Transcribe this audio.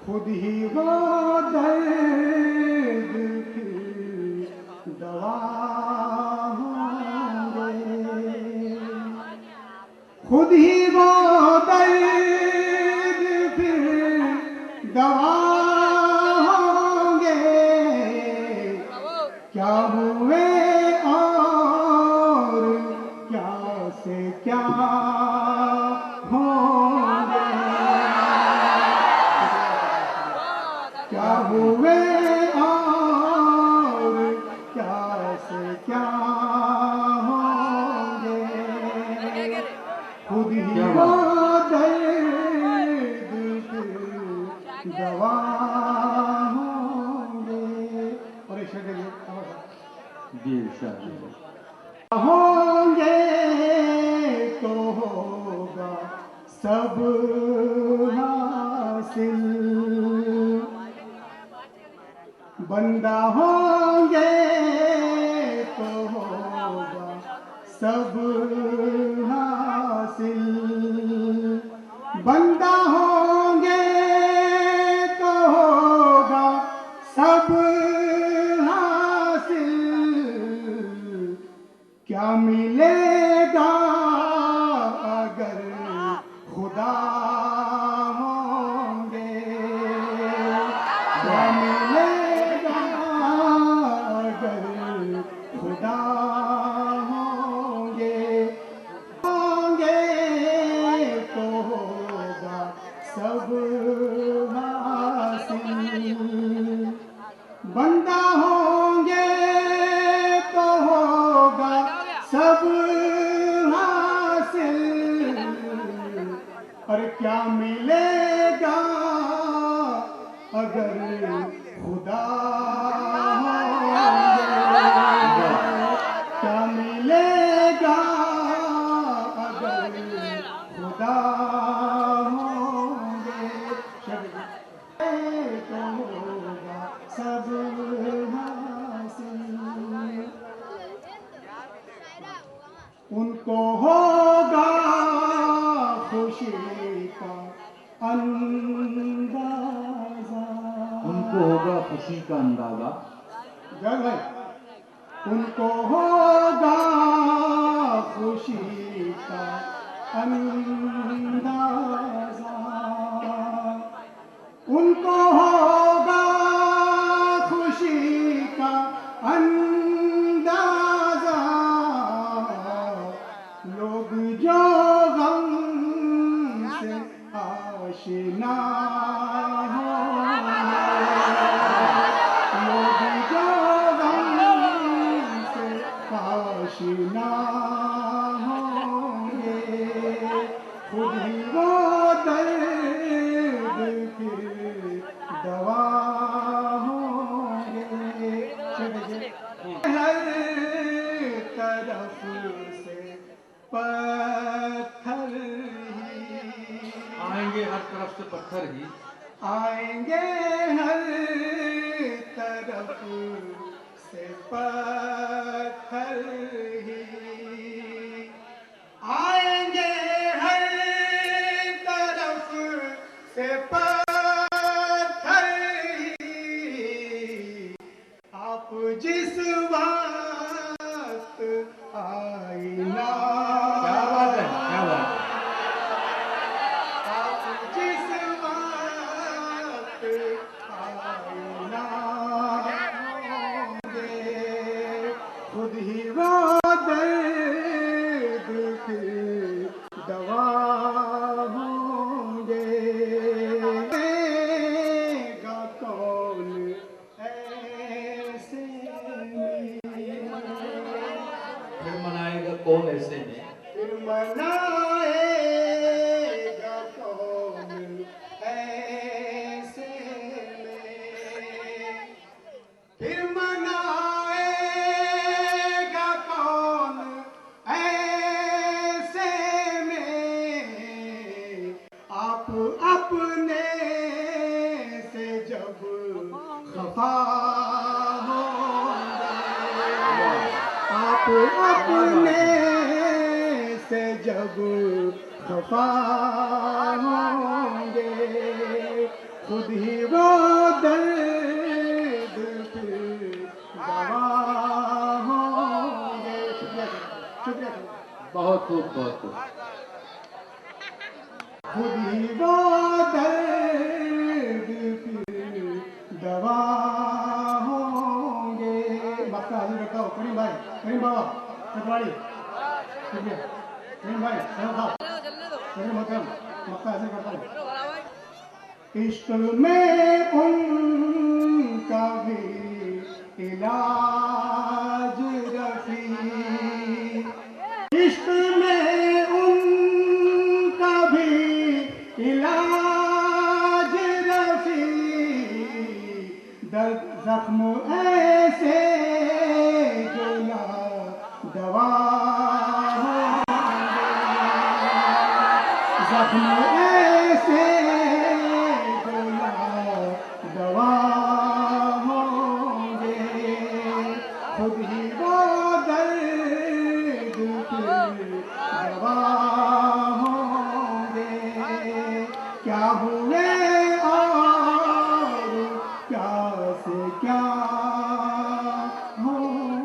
खुद ही वो दर्द की दवा होंगे, खुद ही वो दर्द फिर दवा होंगे। क्या हुए और क्या से क्या होंगे, क्या हुए और क्या से क्या होंगे। खुद ही वो दर्द फिर दवा होंगे। और एक शब्द होंगे तो होगा सब हासिल, बंदा होंगे तो होगा सब हासिल, बंदा होंगे तो होगा सब हासिल। क्या मिलेगा अगर खुदा होंगे, क्या मिलेगा अगर खुदा होंगे। होंगे तो होगा सब हासिल, बंदा होंगे तो होगा सब हासिल। और क्या मिलेगा अगर खुदा होंगे, क्या मिलेगा अगर खुदा होंगे। तो होगा सब हासिल, उनको होगा खुशी का अंदाजा, उनको होगा खुशी का अंदाजा। जय भाई, उनको होगा खुशी का अंदाजा, उनको होगा खुशी का अंदाजा। लोग जो गम से आशिना होंगे, लोग जो गम से आशिना होंगे। खुद ही वो दर्द फिर दवा होंगे। हर तरफ से पत्थर ही आएंगे, हर तरफ से पत्थर ही आएंगे, हर तरफ से पत्थर ही आएंगे, हर तरफ से पत्थर ही। आप जिस वक्त आईना, क्या बात है, क्या बात है। आप जिस वक्त आईना होंगे, खुद ही वो दर्द फिर दवा होंगे। गा कौन ऐसे में, फिर मनाएगा कौन ऐसे में, फिर मनाएगा कौन ऐसे में, फिर मनाएगा कौन ऐसे में। आप अपने से जब खफा होंगे, आप अपने से जब खफा होंगे, खुद ही करीम बाबा चटवाड़ी ठीक है करीम भाई चलो खाओ चलो मतलब मक्का ऐसे करता हूँ इश्क में उनका भी इलाज रफी इश्क में उनका भी इलाज रफी दर्द जख्म ऐसे जो ला दवा जख्म ऐसे जो ला दवा होंगे खुद ही वो दर्द फिर दवा होंगे क्या हुए और क्या से क्या होंगे